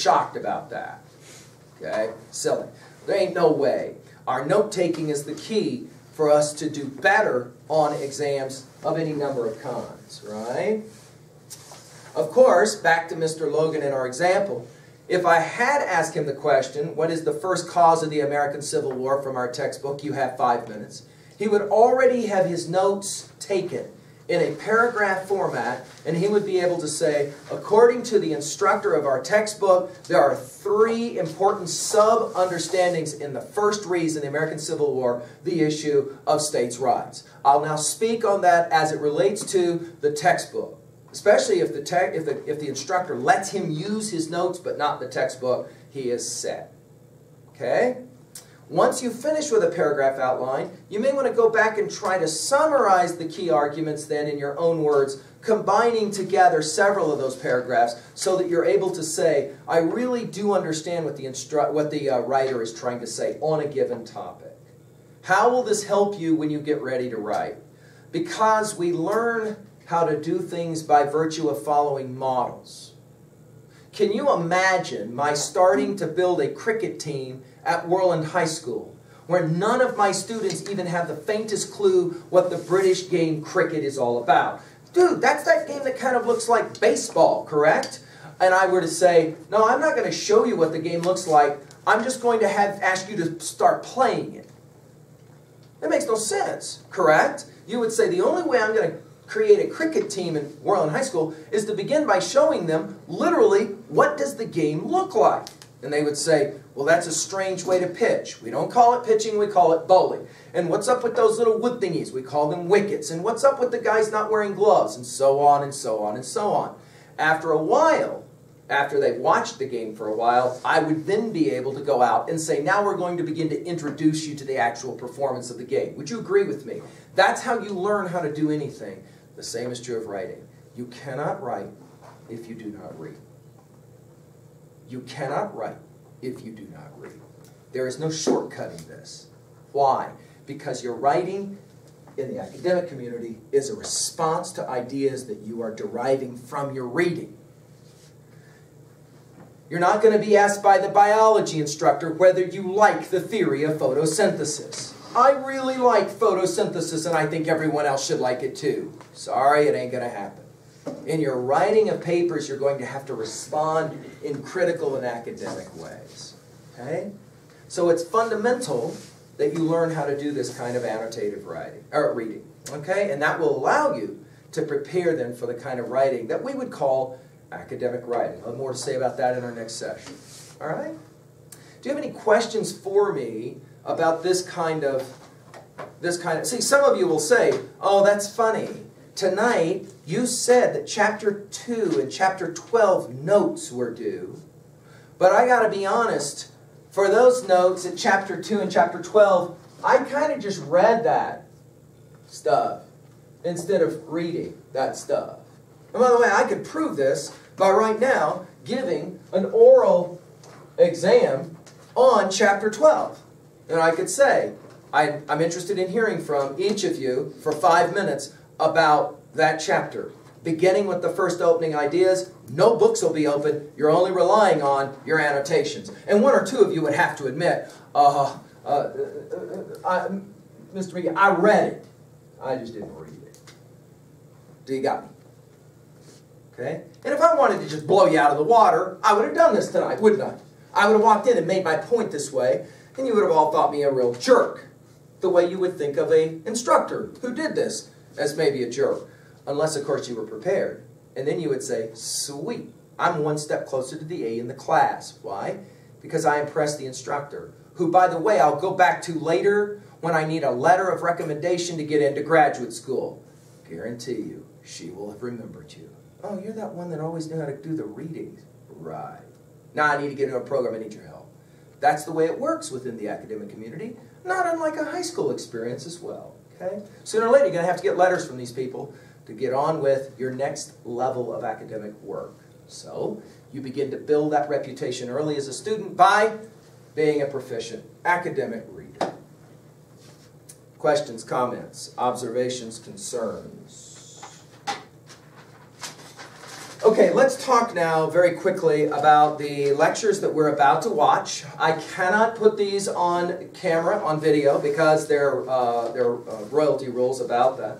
shocked about that. Okay? Silly. There ain't no way. Our note-taking is the key for us to do better on exams of any number of kinds, right? Of course, back to Mr. Logan in our example, if I had asked him the question, what is the first cause of the American Civil War from our textbook, you have 5 minutes, he would already have his notes taken in a paragraph format, and he would be able to say, according to the instructor of our textbook, there are 3 important sub-understandings in the first reason, the American Civil War, the issue of states' rights. I'll now speak on that as it relates to the textbook, especially if the instructor lets him use his notes but not the textbook. He is set. Okay? Once you finish with a paragraph outline, you may want to go back and try to summarize the key arguments then in your own words, combining together several of those paragraphs so that you're able to say, I really do understand what the writer is trying to say on a given topic. How will this help you when you get ready to write? Because we learn how to do things by virtue of following models. Can you imagine my starting to build a cricket team at Worland High School, where none of my students even have the faintest clue what the British game cricket is all about? Dude, that's that game that kind of looks like baseball, correct? And I were to say, no, I'm not going to show you what the game looks like. I'm just going to ask you to start playing it. That makes no sense, correct? You would say, the only way I'm going to create a cricket team in Worland High School is to begin by showing them, literally, what does the game look like? And they would say, well, that's a strange way to pitch. We don't call it pitching, we call it bowling. And what's up with those little wood thingies? We call them wickets. And what's up with the guys not wearing gloves? And so on and so on and so on. After a while, after they've watched the game for a while, I would then be able to go out and say, now we're going to begin to introduce you to the actual performance of the game. Would you agree with me? That's how you learn how to do anything. The same is true of writing. You cannot write if you do not read. You cannot write if you do not read. There is no shortcutting this. Why? Because your writing in the academic community is a response to ideas that you are deriving from your reading. You're not going to be asked by the biology instructor whether you like the theory of photosynthesis. I really like photosynthesis and I think everyone else should like it too. Sorry, it ain't going to happen. In your writing of papers, you're going to have to respond in critical and academic ways. Okay? So it's fundamental that you learn how to do this kind of annotative writing, or reading. Okay? And that will allow you to prepare then for the kind of writing that we would call academic writing. I'll have more to say about that in our next session. All right? Do you have any questions for me about this kind of... See, some of you will say, oh, that's funny. Tonight, you said that Chapter 2 and Chapter 12 notes were due. But I got to be honest, for those notes at Chapter 2 and Chapter 12, I kind of just read that stuff instead of reading that stuff. And by the way, I could prove this by right now giving an oral exam on Chapter 12. And I could say, I'm interested in hearing from each of you for 5 minutes about that chapter. Beginning with the first opening ideas, no books will be open. You're only relying on your annotations. And 1 or 2 of you would have to admit, Mr. McGee, I read it. I just didn't read it. Do you got me? Okay? And if I wanted to just blow you out of the water, I would have done this tonight, wouldn't I? I would have walked in and made my point this way, and you would have all thought me a real jerk. The way you would think of an instructor who did this as maybe a jerk. Unless, of course, you were prepared. And then you would say, sweet, I'm 1 step closer to the A in the class. Why? Because I impressed the instructor, who, by the way, I'll go back to later when I need a letter of recommendation to get into graduate school. Guarantee you, she will have remembered you. Oh, you're that one that always knew how to do the readings. Right. Now I need to get into a program, I need your help. That's the way it works within the academic community, not unlike a high school experience as well. Okay? Sooner or later, you're going to have to get letters from these people to get on with your next level of academic work. So, you begin to build that reputation early as a student by being a proficient academic reader. Questions, comments, observations, concerns? Okay, let's talk now very quickly about the lectures that we're about to watch. I cannot put these on camera, on video, because there are royalty rules about that.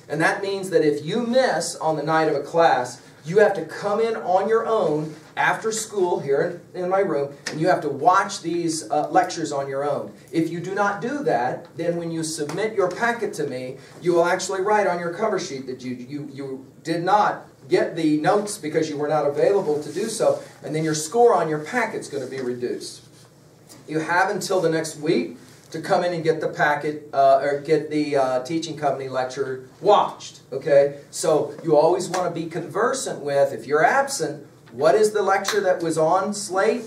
And that means that if you miss on the night of a class, you have to come in on your own after school here in my room, and you have to watch these lectures on your own. If you do not do that, then when you submit your packet to me, you will actually write on your cover sheet that you did not get the notes because you were not available to do so, and then your score on your packet is going to be reduced. You have until the next week to come in and get the packet, or get the teaching company lecture watched, okay? So you always want to be conversant with, if you're absent, what is the lecture that was on slate?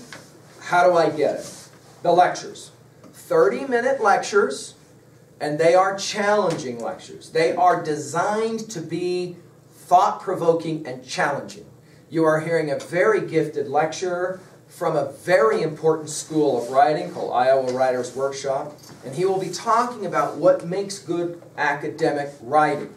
How do I get it? The lectures. 30-minute lectures, and they are challenging lectures. They are designed to be thought-provoking and challenging. You are hearing a very gifted lecturer from a very important school of writing called Iowa Writers Workshop, and he will be talking about what makes good academic writing.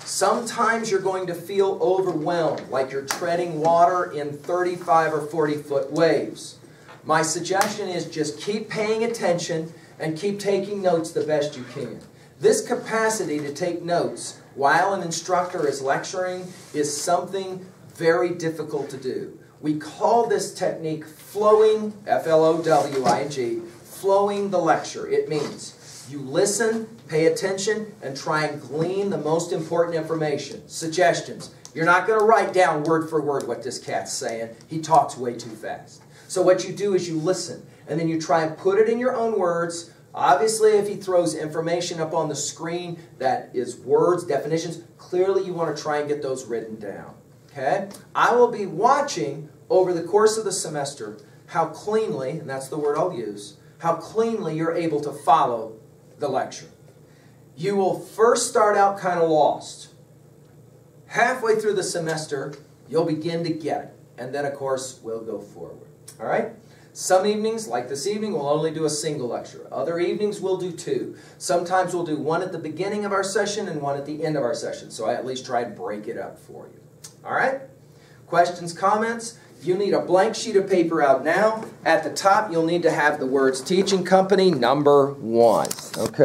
Sometimes you're going to feel overwhelmed, like you're treading water in 35 or 40-foot waves. My suggestion is just keep paying attention and keep taking notes the best you can. This capacity to take notes while an instructor is lecturing is something very difficult to do. We call this technique flowing, F-L-O-W-I-N-G, flowing the lecture. It means you listen, pay attention, and try and glean the most important information. Suggestions. You're not going to write down word for word what this cat's saying. He talks way too fast. So what you do is you listen, and then you try and put it in your own words. Obviously, if he throws information up on the screen that is words, definitions, clearly you want to try and get those written down. Okay? I will be watching over the course of the semester how cleanly, and that's the word I'll use, how cleanly you're able to follow the lecture. You will first start out kind of lost. Halfway through the semester, you'll begin to get it. And then, of course, we'll go forward. All right? Some evenings, like this evening, we'll only do a single lecture. Other evenings, we'll do two. Sometimes we'll do one at the beginning of our session and one at the end of our session. So I at least try and break it up for you. All right? Questions, comments? You need a blank sheet of paper out now. At the top, you'll need to have the words Teaching Company number 1. Okay?